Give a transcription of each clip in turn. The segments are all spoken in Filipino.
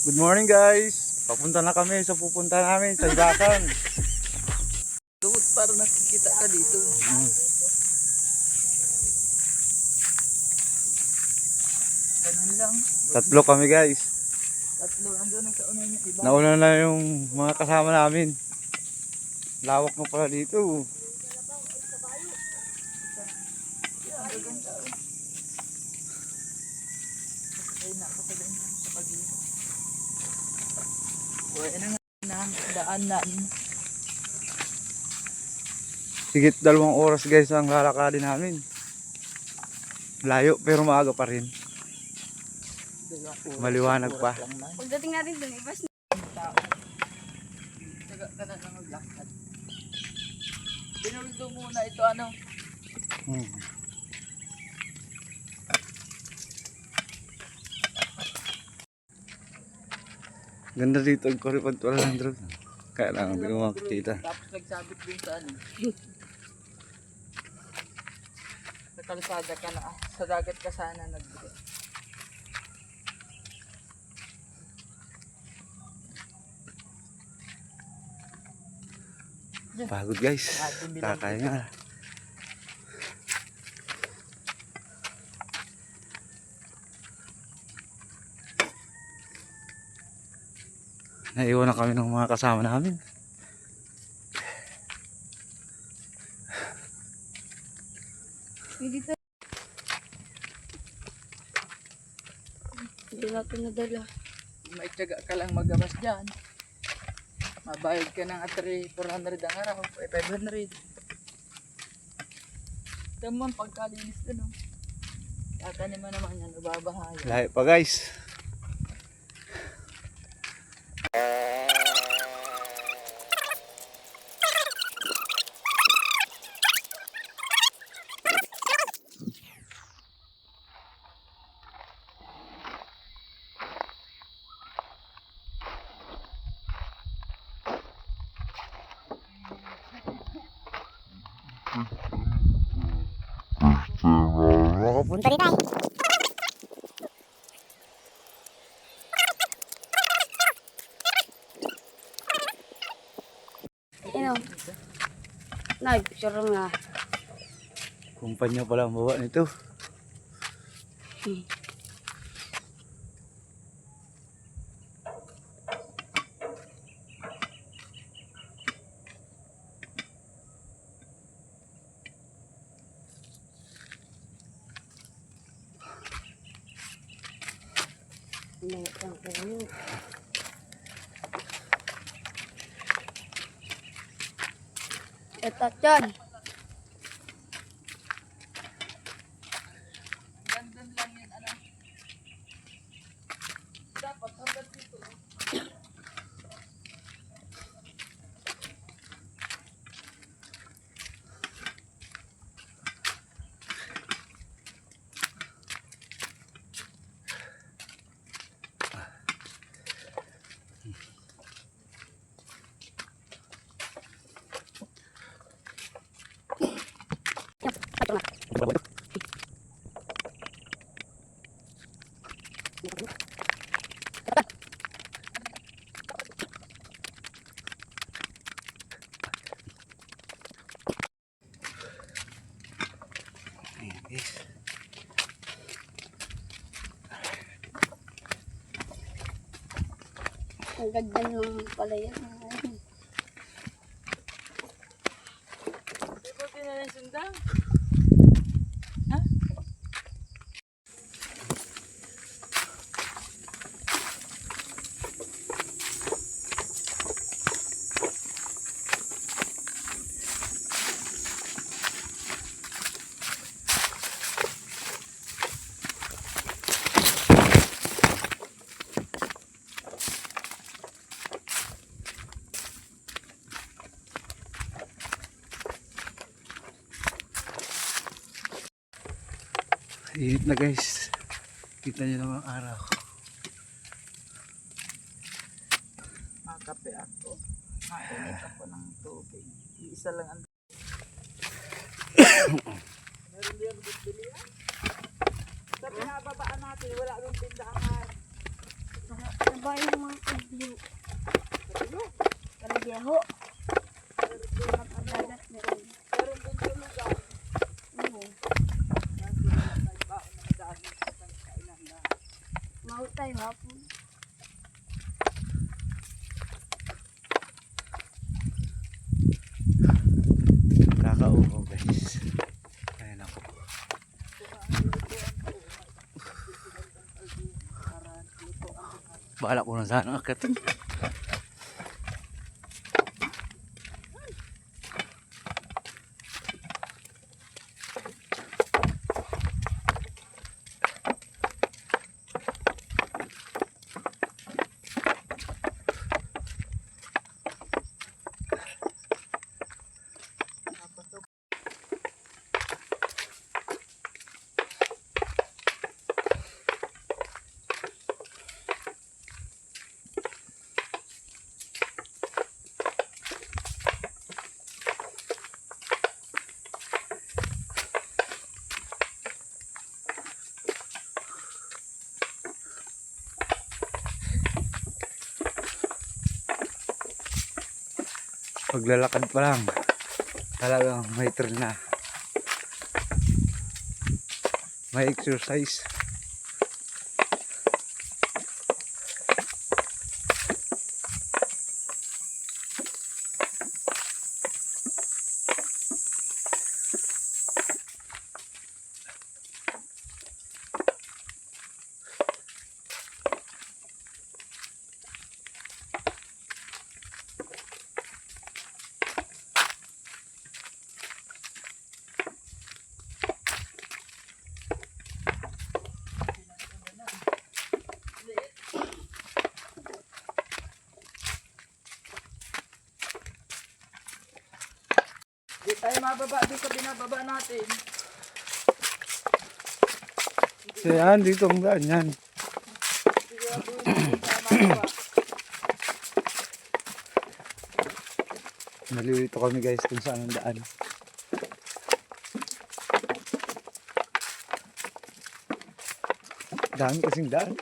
Good morning guys. Papunta na kami sa pupunta namin sa Ibasan. Tukot para nakikita ka dito. Ganun lang. Tatlo kami guys. Tatlo. Andun ang sa una niya. Iba. Nauna na yung mga kasama namin. Lawak mo pala dito. Yan, gaganda. Ay, napakaganda sa pag-iwi. Uy, ano nga daanan. Higit 2 oras guys ang lalakadin namin. Layo pero maaga pa rin. Maliwanag pa. Pagdating natin dun, ibas na. Taga ka na lang maglakad. Binuldo muna ito ano. Ganda dito ang koripad wala ng drone. Kaya lang hindi ko makikita. Tapos nagsabit din sa ano. Sa kalsada ka na. Sa dagat ka sana nagbuo. Pagod guys. Kakaya nga. Naiwan na kami ng mga kasama namin. Dito. Hindi natin nadala. May tiyaga ka lang magamas dyan. Mabayad ka ng 400 ang araw. 500. Ito mo ang pagkalinis din. Oh. Tatanim mo naman yan. Ubabahayan. Lahat pa guys. Punta rin tayo. Ano? Picture nga. Kumpanya pala ang bawa nito. Ito dyan. Gandun lang yan. Ano? Dapat hanggang dito. Ang ganda naman pala yan. Di ba pinalisundan? Ha? Init na guys. Kita nyo naman ang araw. Makape ako. Mainit ako ng tubig. Isa lang ang... Meron din ang bibili yan? Sa pinababaan natin, wala nung tindahan. babae ng mga kagyo. Kalagyaho. Napadagat meron. Meron din sa lugar. Oo. Nagbaon ng dami sa kailan na. Mahutay hapon. Kakaupo guys. Ayan ako. Bahala ko na sana akatin. Paglalakad pa lang talagang may thrill na, may exercise. Di tayo mababa doon sa binababa natin. So yan, dito ang daan yan. Hindi kaya doon tayo mababa. Nalilito kami guys kung saan ang daan. Dami kasing daan.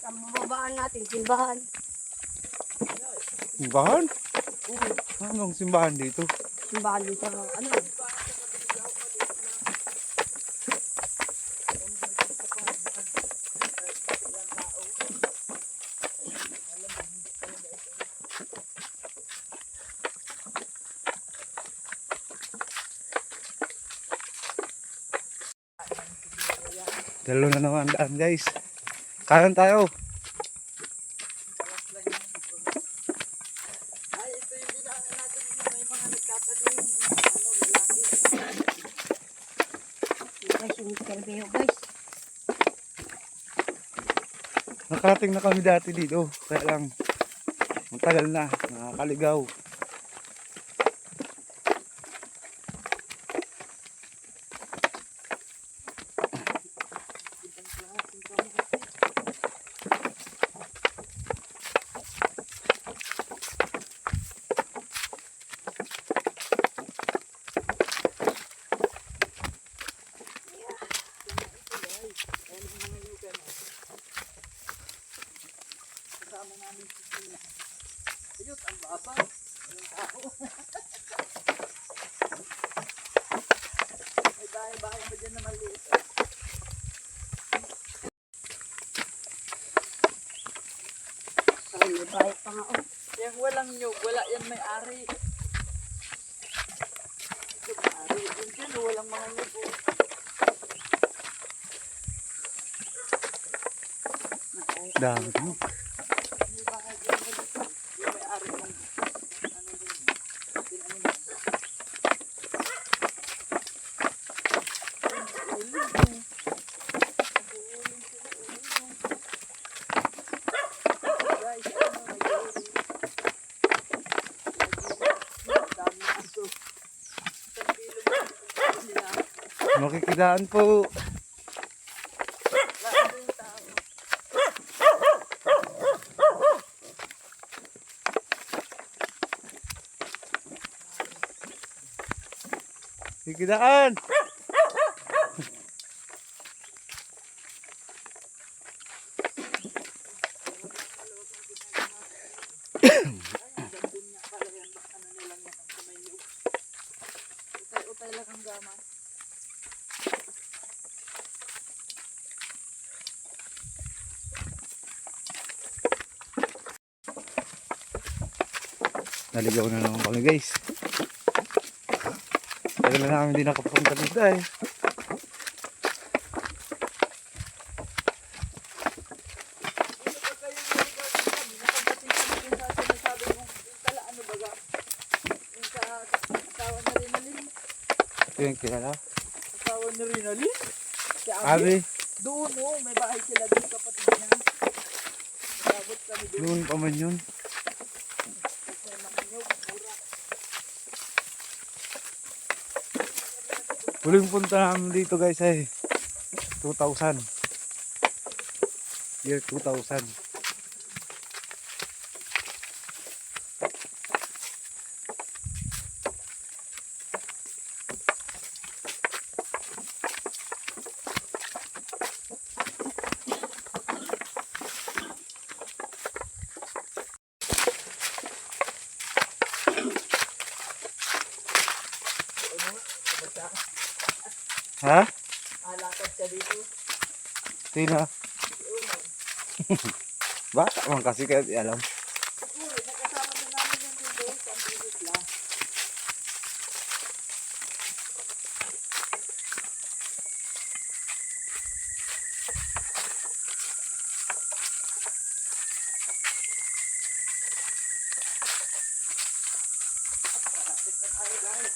Ang bababaan natin, simbahan. Simbahan? Anong simbahan dito? Simbahan din sa ano. Dalo na naman ang daan guys. Kanan tayo. Ay, ito yung dinaanan natin. May mga nagtatanim ng mga lalaki. Guys, yung Kerbeyo guys. Nakarating na kami dati dito. Kaya lang, matagal na. Nakakaligaw. Kasama namin si Tina. Ayun, ang baba. Yung tao. May bahay-bahay pa dyan na maliit. Ay, may bahay pa nga oh. Yung walang nyug, wala yan may-ari. Ito may-ari. Yung dyan, walang mga nyug. Dami. May Makikidaan po. Makikidaan. Utay lang ang gaman. Naligaw na naman kami guys. Tagal na namin hindi nakapunta dito eh. Ito yung kilala. Asawa ni Rinalyn. Si Abi. Abi, Doon oh, may bahay sila doon kapatid niya. Nagabot kami doon. noon pa man yun. May mga nyog, mura. Huling punta namin dito guys ay 2000. Year 2000. Ha? Alakad ka dito. Sino? Bata man kasi kaya di alam. Uy, nakasama na namin yung dito. Pambilit lang. Malapit ng ayaw guys.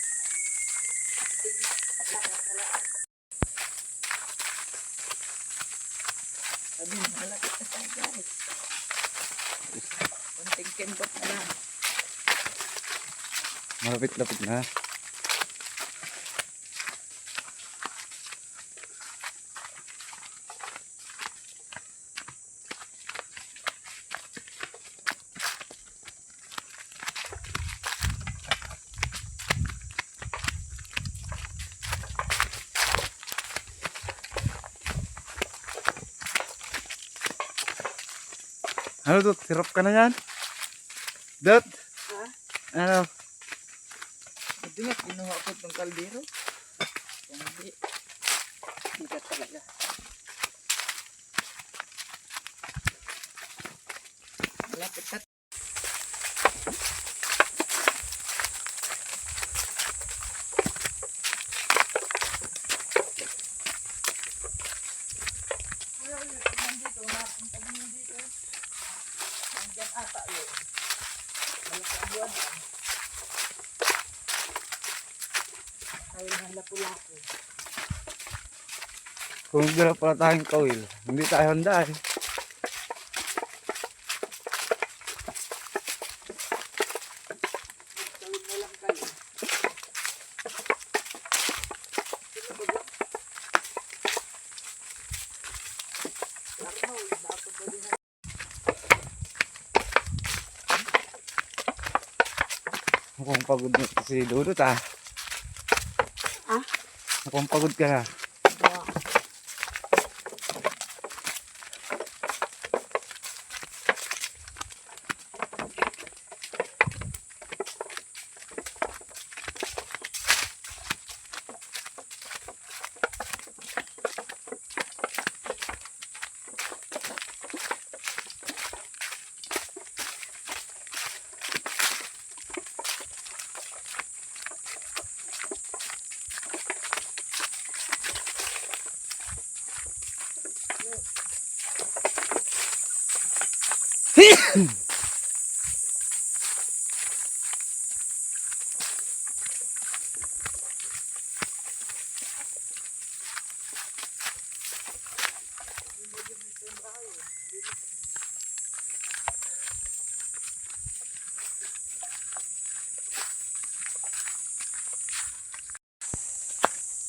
Sabi, malapit na tayo guys. Kunting kembot na lang. Malapit-lapit na. Ano Dot? Sirap ka na yan? Dot? Ha? Ano? Ito nga, kinuha ko itong kaldero. Hindi. Hindi ka talaga. Malapit na. Nandito, napunta din dito. Nandyan ata yun. Malaki ang buwan. Ayaw ng lapu-lapu. Kung dala pala tayong kawil, hindi tayo handa eh. Tawid na lang kayo. Sino ba ba? Arnold, dapat ba din Mukhang pagod na si Dudut ah. Ha? Mukhang pagod ka na.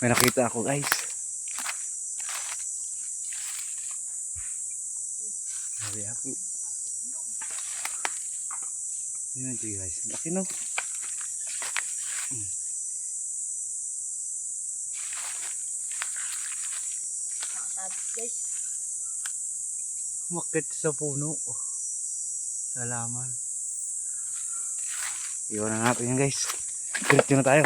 May nakita ako guys. Sabi ako. Yun siya guys. Laki no. Guys, Makit sa puno. Salaman. Iwan na natin yan guys. Diretso na tayo.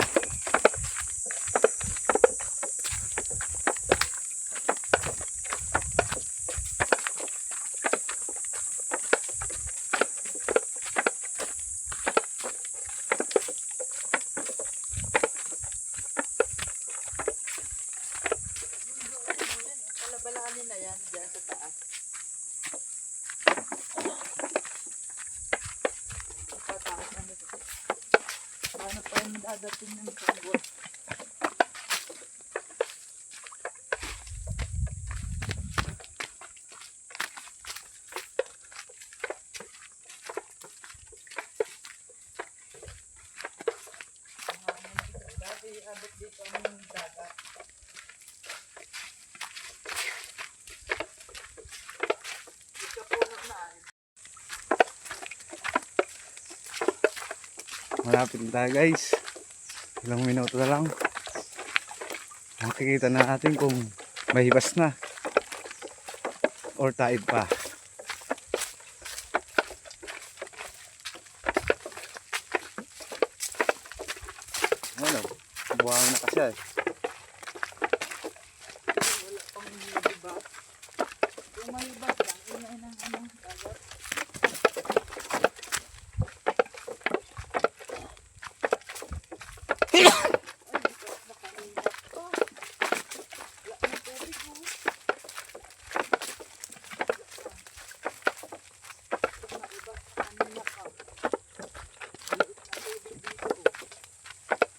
Balabalaanin na yan dyan sa taas. Pataas na nito. Paano pa yung dadating ng kambot? Dati abot dito ang dagat. Malapit na tayo guys. Ilang minuto na lang. Makikita na natin kung mahibas na or taib pa. Ano? Buhangin na kasi eh. Wala pang mahibas. Kung mahibas lang, inay ng anong dagat.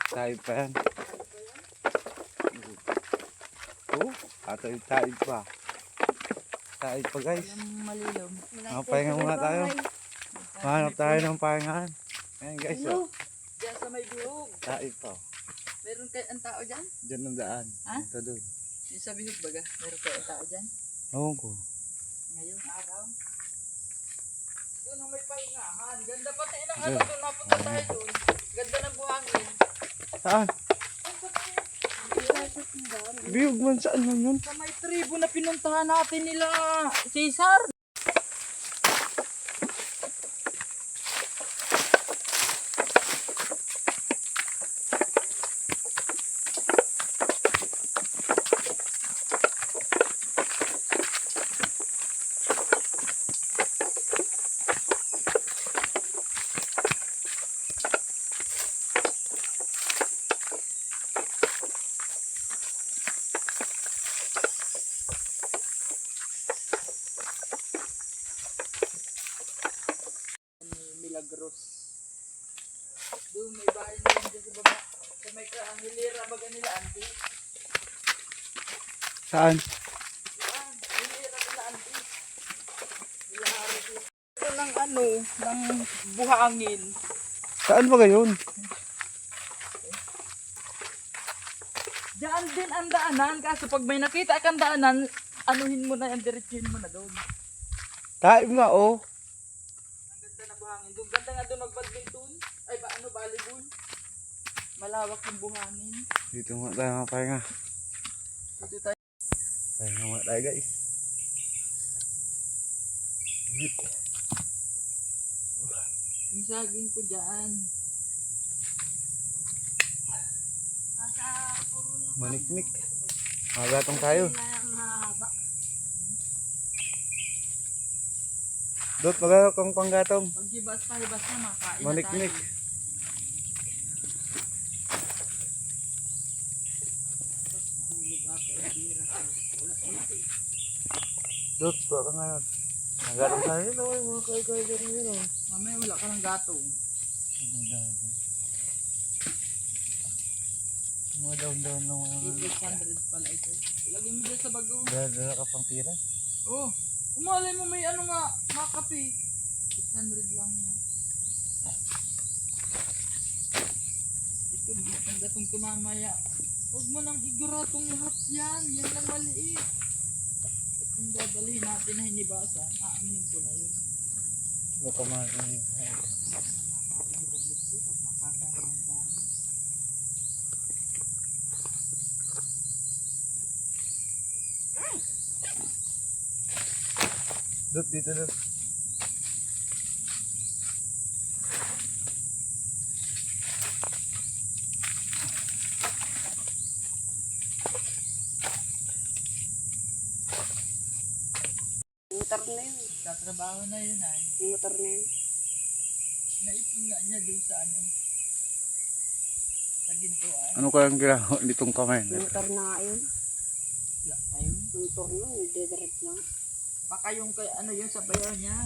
Taib pa yan. Oh, taib pa. Taib pa guys. Walang malilom. Pahinga muna tayo. Mahanap tayo ng pahingahan. Ayan guys, oh. Diyan sa may bihog. Taib pa. Meron kayo ang tao dyan? Diyan ang daan. Ha? Ito doon. Yung sa bihog baga, meron kayo ang tao dyan? Ewan ko. Ngayong araw. Doon ang may pahingahan. Ganda pati ng ano Doon. doon. Napunta tayo doon. Ganda ng buhangin. Saan? Biyog man, saan man yun? Sa may tribo na pinuntahan natin nila Cesar. Milagros. Doon may bahay na yun dyan sa baba. Sa may hilira baga nila Andi. Saan? Yan, hilira nila Andi. Nila Harvey. Ito ng ano, ng buhangin. Saan ba gayon? Diyan din ang daanan. Kaso pag may nakita kang daanan, anuhin mo na yan, diretsuhin mo na doon. Taib nga, oh. Ang ganda ng buhangin. Doon, ganda nga doon magpadminton. Ay ba, ano, volleyball. Malawak yung buhangin. Dito nga tayo mga pahinga. Dito tayo. Pahinga nga tayo guys. Yung saging ko dyan. Maniknik. Magatong tayo. Dot, magatong panggatong. Pag hibas pa, hibas na, makain Maniknik. na tayo. Nahulog ako, hira. Wala ito. Dot, baka ka nga. Magatong tayo. Yun, oh, mga kaya dyan yun, oh. Mamaya wala ka ng gatong. Mga daon-daon lang mga. 800 pala ito. Ilagay mo dyan sa bago. Dala ka pang pira. Oh, umalay mo may ano nga, makape. 600 lang yan. Ito, mga panggatong tumamaya. Huwag mo nang iguratong lahat yan. Yan lang maliit. At kung dadalhin natin na hinibasan, aanin ko na yun. Baka maraming. Nakakain ko gusto at makakaroon tayo. Dot, dito dot. Yung motor na yun. Katrabaho na yun ay. Yung motor na yun. Naipon nga niya doon sa ano. Sa gintuan. Ano kayang ginagawa nitong kamay? Yung motor na nga yun. Wala pa yun. Yung motor na, yung dedirect na. Baka yung kay ano yung sa bayaw niya.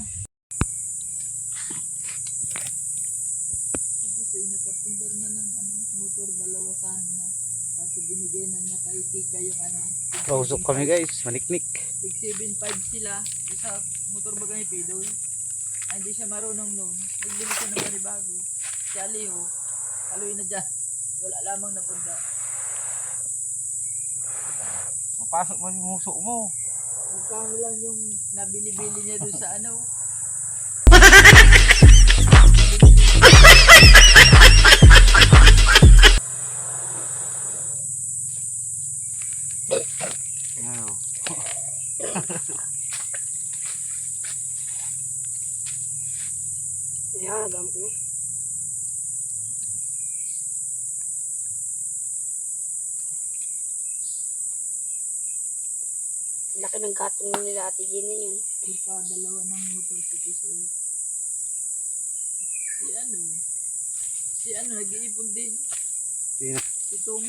Sige sa'yo nakapundar na ng ano, motor dalawa sana. Kasi binigay na niya kay Kika yung ano. Kausok kami guys, maniknik. 675 sila. Yung sa motor baga ni Pidoy. Ay, hindi siya marunong noon. Nagbili siya ng panibago. Si Aliho, kaloy na dyan. Wala lamang napunda. Mapasok mo yung muso mo. Magkano lang yung nabili-bili niya doon sa ano. Ano? Ayan, nagamit na. Laki ng gatong nila Ate Gina yun. Dalawa ng motor si Tisoy. Si ano, nag-iipon din. Sino? Si Tom.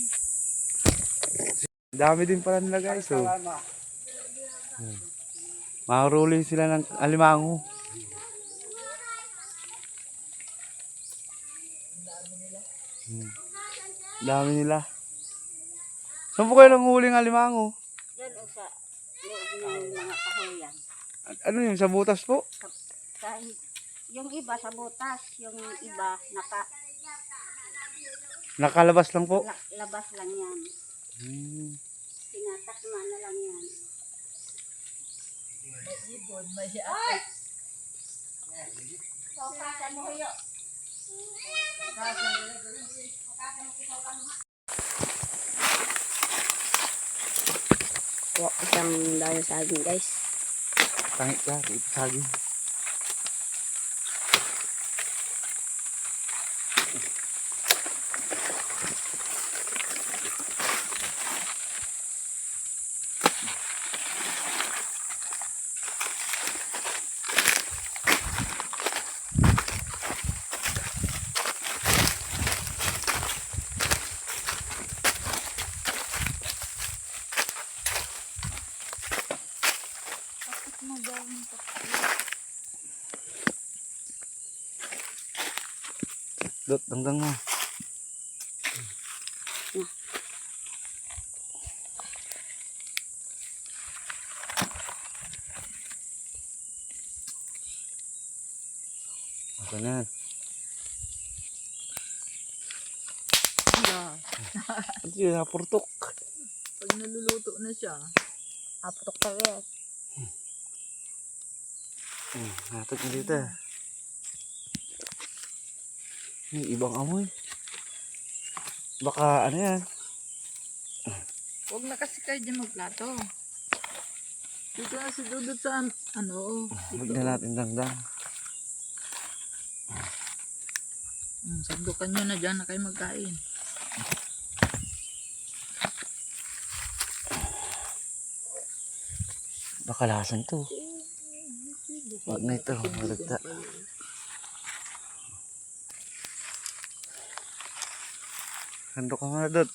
Dami din pala nila guys. Oh. Mahuruli sila ng alimango. Dami nila. Saan po kayo nanguhuli ng alimango? Yan o sa loob ng mga kahoyan. Ano yun, sa butas po? Yung iba sa butas, yung iba Nakalabas lang po. labas lang yan. Tinatakma na lang yan. May ibon, may atik. Isang dayo sa akin guys. Tangit ka, ito saging. Dot, hanggang mo. Ako na. Ito yun, napurtok. Pag naluluto na siya, Aputok ka guys. Natot na dito. Ibang amoy. Baka ano yan. huwag na kasi kayo dyan magplato. Dito na si Dudut sa ano. Huwag na natin dangdang. Sandukan nyo na dyan na kayo magkain. Baka lasan to. Huwag na ito, malagta. Handok ka muna, Dot.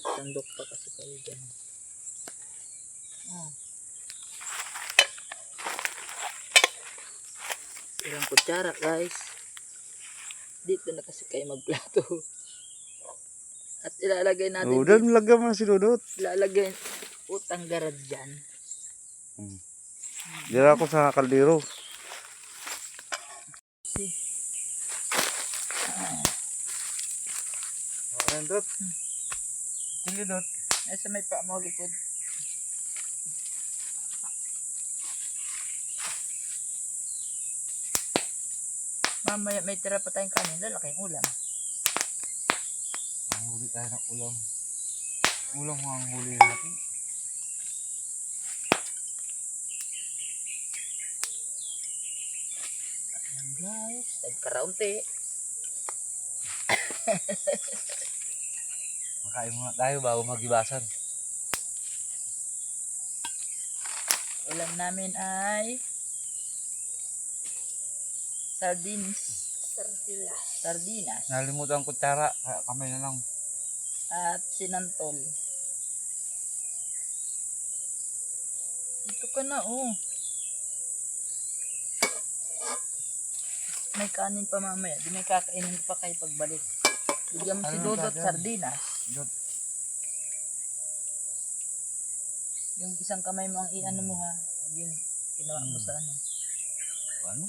Sandok pa kasi kayo dyan. Ilang kutsara guys. Dito na kasi kayo magplato. At ilalagay natin Dudot, lagyan mo na si Dudot. ilalagay utang garad dyan. Dira ako sa kaldero. Dot. Sige, Dot. Nasa may pa mo likod. Mamaya may tira pa tayong kanin. Lalaking ulam. Huli tayo ng ulam. Ulam mo ang huli natin. Ayan guys. Nagkaraunti. Makain muna tayo bago magibasan. Ulam namin ay sardines. Sardinas. Nalimutan ang kutsara. Kamay na lang. At sinantol. Ito ka na, oh. May kanin pa mamaya. Di may kakainin pa kayo pagbalik. Bigyan mo si Ano Dodot dadaan? sardinas. Dot. Yung isang kamay mo ang iano mo ha. Yung ginawa mo sa ano. Ano?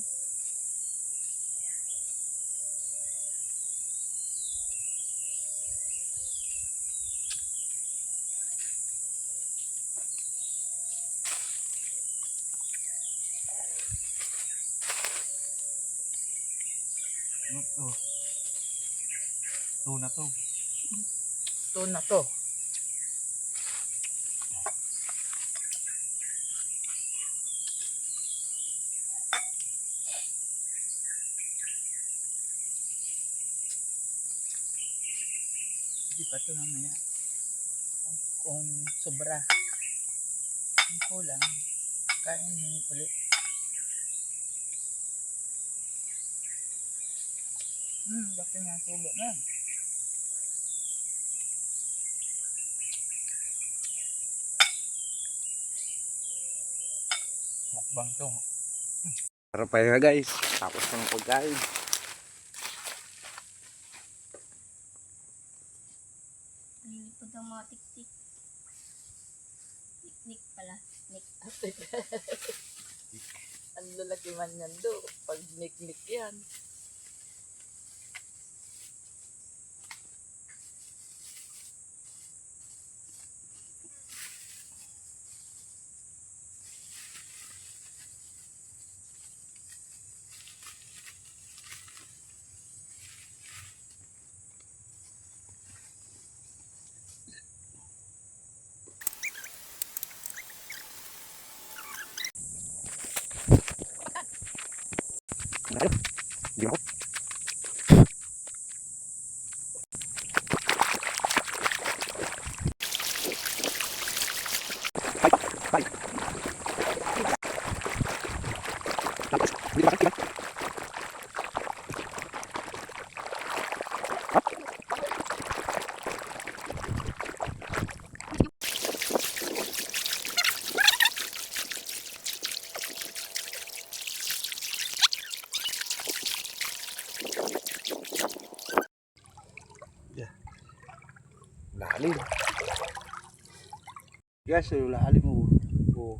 Ano to? Tuna to. Ito na to. Hindi pa to mamaya. Kung sobra. Kung kulang, kainin ulit. Laki nga sulo na. Mukbang to. Sarap pa nga guys. Tapos ng pagkain. Nilipod ang mga tik-tik. Tik-tik pala. Nik. Ang lalaki man yan do. Pag nik-nik yan. Di mo. Lalim. Guys, lalim mo. Oh.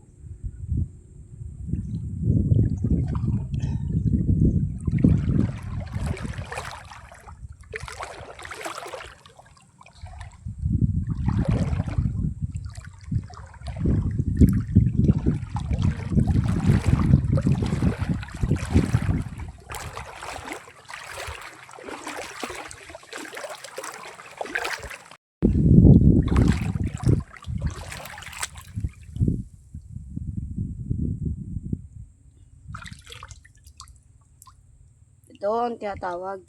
Ito ang tinatawag.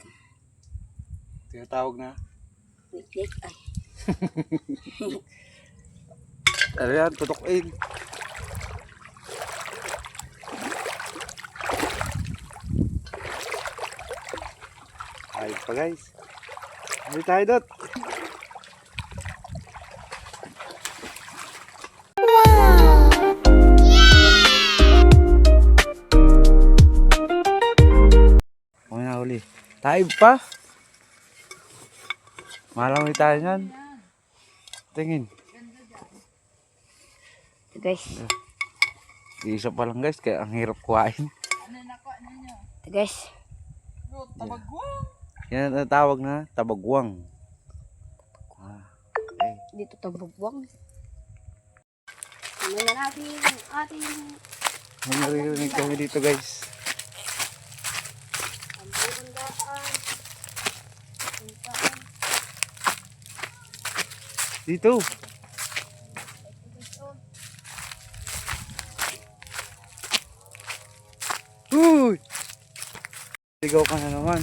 Tinatawag na. Nik-nik. Ay. Ano yan? Tutukin. Ayos pa guys. Hindi tayo dot. May nahuli. Tayo pa. Malamay tayo yan. Tingin. Ito guys. Isa pa lang guys, kaya ang hirap kuhain. Ano nakuha ninyo? Ito guys. Tabagwang. Yan ang tawag na tabagwang. dito tabugwang. Ano na natin yung ating May naririnig kami dito guys. ang pagandaan. Puntaan. Dito. Dito. Uy! Sigaw ka na naman.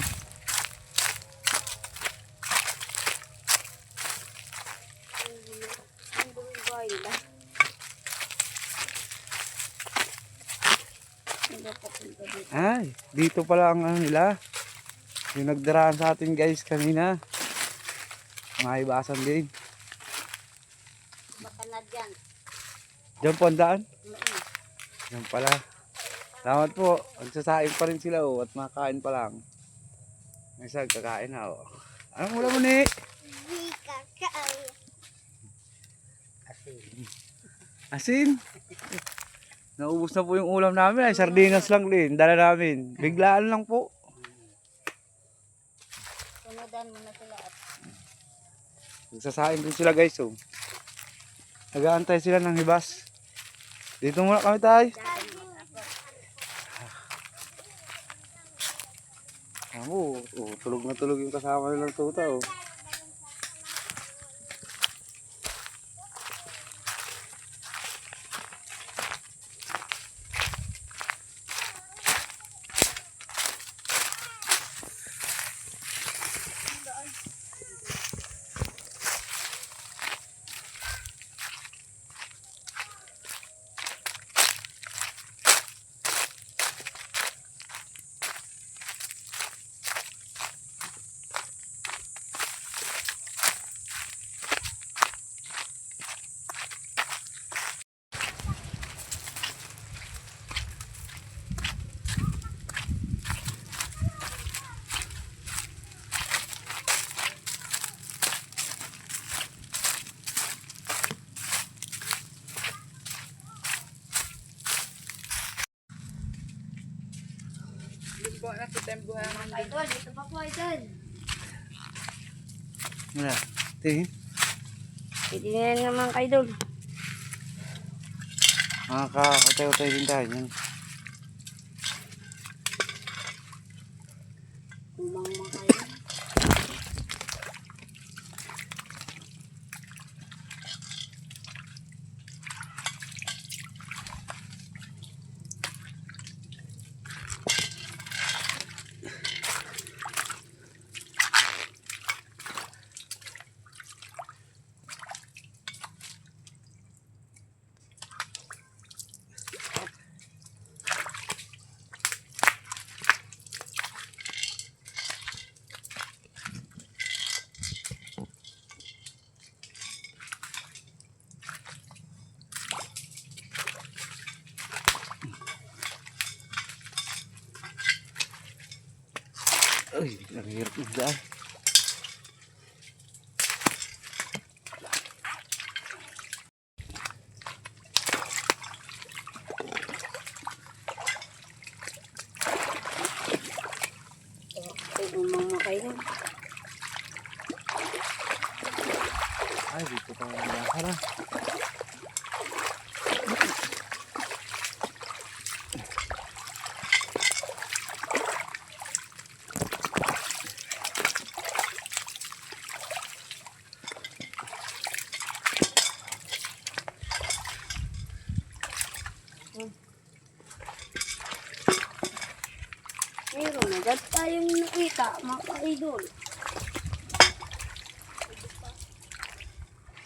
Ang buhay lang. Ano pa punta dito? Ay, dito pala ang ano nila. Yung nagdaraan sa atin guys kanina. Mga ibasan din. Baka na dyan. Diyan po ang daan. Mm-mm. Diyan pala. Salamat po. Magsasain pa rin sila at makakain pa lang. May isang kakain na Anong ulam mo ni? Hindi kakaya. Asin. Naubos na po yung ulam namin. Ay, sardinas lang din. Dala namin. Biglaan lang po. Sunodan mo na sila at Magsasain din sila guys. Nag-aantay sila ng hibas. Dito muna kami tayo. Amo, tulog na tulog yung kasama nilang tuta Dito po na sa tempo ang idol. Dito pa po idol. Wala. Tingin. Pwede na naman kay idol. Makakatay-utay din tayo. Yan. Umang mga kayo. Ay, ang hirap ng daan. Umang mga kayo. Ay, dito pa ang daan. Meron agad tayong nakita mga ka-idol.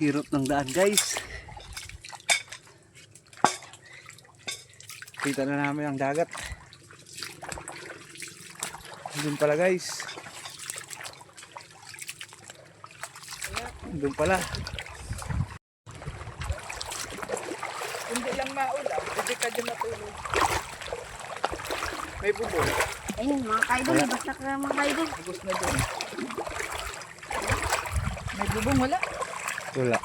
Hirap ng daan guys. Kita na namin ang dagat. Doon pala guys. Doon pala. hindi lang maulam, hindi ka dyan matulog. May bubong. Ayun mga ka-idol. Basta ka mga ka-idol. Agos na dyan. May bubong wala. Wala.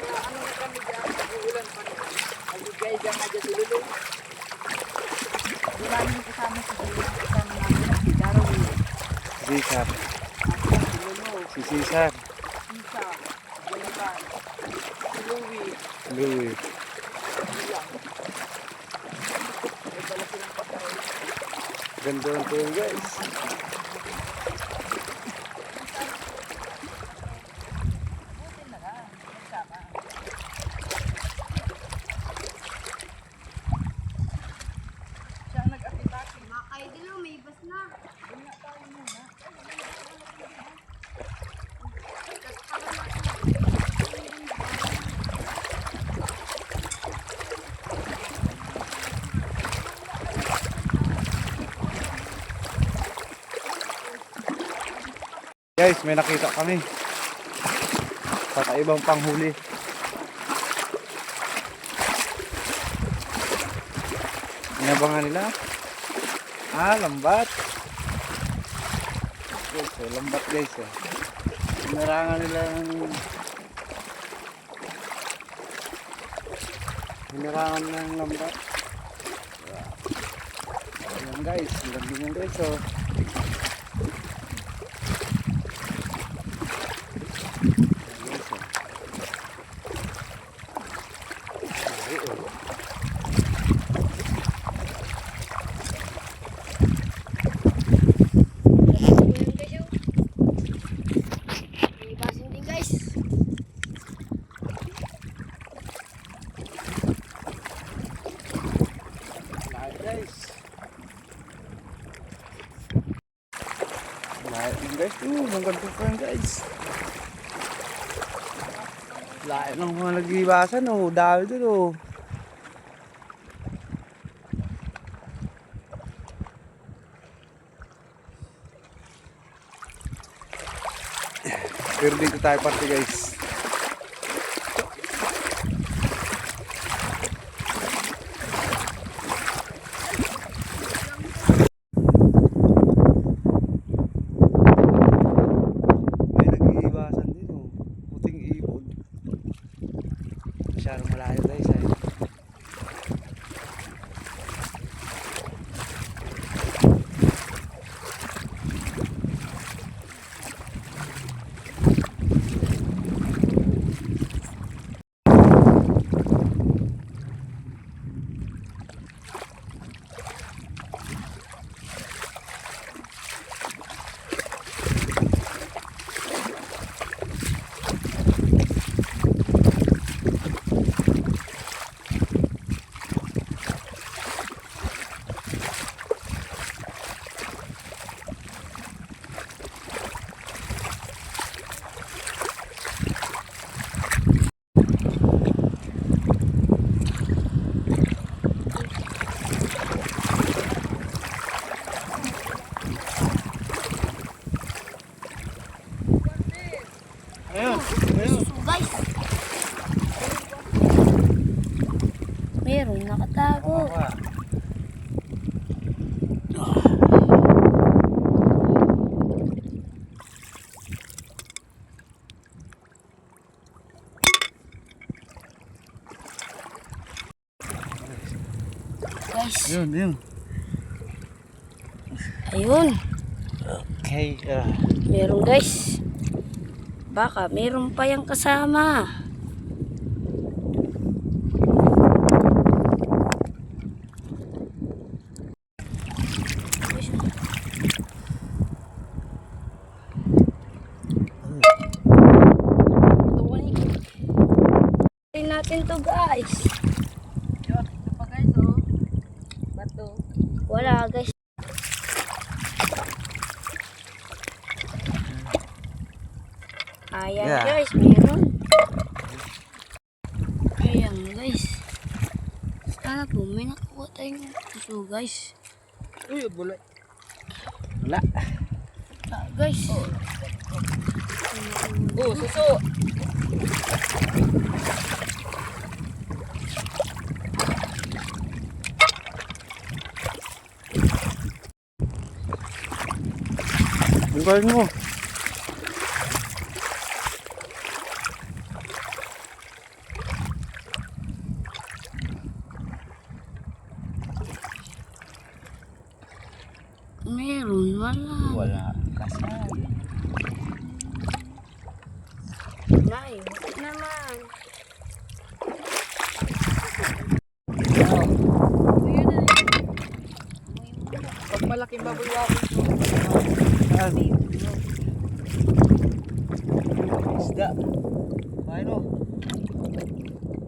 Ano na kami dyan, mag-uulan pa rin. Mag-igay dyan nga dyan si Lulu. Di namin kasama sa dulo. Cesar. Lolo, Si Cesar. Isa, Jonathan, si Louie, Louie. lang. May dala silang patay. Ganda ng tour guys. Buti na nga, nagsama. Siya ang nag-akitake. Mga kaidilo, may bas na. Doon nga tayo muna. Guys, may nakita kami. Kakaibang panghuli. Inabangan nila. Lambat. Guys, lambat guys. Inarangan nila ng... Inarangan ng lambat. Ayan guys, ang ganda niyan guys. May basin din guys. Lahat guys. Lahat din guys. Ang ganda pa yan guys. Lahat ng mga nagibasan dahil dun Pero dito tayo parte guys. May nag-iibasan din puting ibon. Masyadong malayo guys Ayun. So guys. Meron nakatago. Guys, Yun. ayun. Okay. Meron guys. Baka meron pa yung kasama. Tingnan natin to guys. Yun, ito pa guys, oh. Bato. Wala guys. Ayan Yeah. guys, meron. Ayan guys. Sana po may nakuha tayong puso guys. Uy, bulay. Wala. Guys. Oh, suso. Ang galing mo. Meron, wala. Wala. Kasama. Nay, bakit naman? Pag malaking baboy-baboy po. Yan. Isda. Kain o.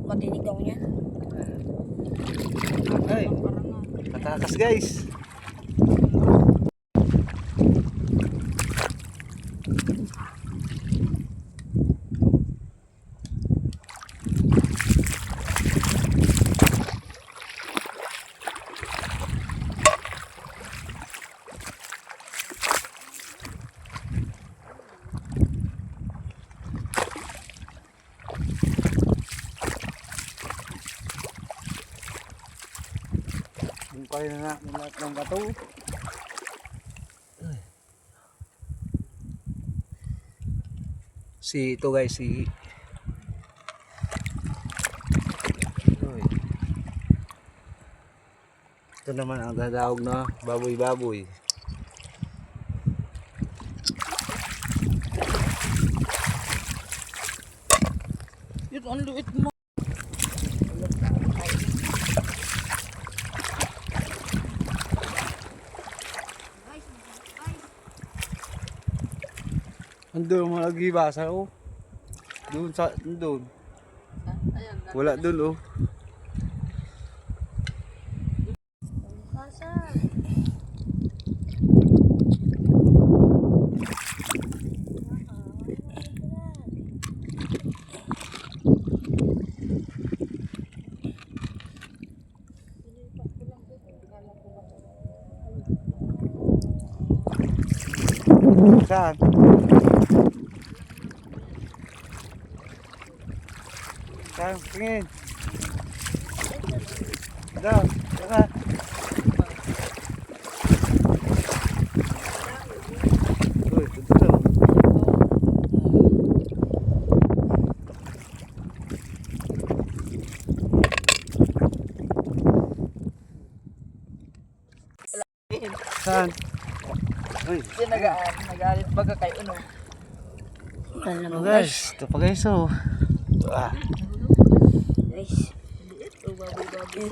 Matinig daw niya. Ay, katakas guys. Bungkay na natin lahat ng bato. Si ito guys, si Uy. Ito naman ang dadawag na baboy-baboy. Yun, ang luit mo. Andun mga nagbibasa oh. Doon sa doon. Ayan, Wala doon oh. Kasa. Saan? Saan? Tingin. Daw, tara. Uy, ito daw. Saan? Uy. Kasi nag-aalit baga kay ano. Wala Oh naman guys, ito pa guys oh. Ah, guys. Liit o baboy-baboy.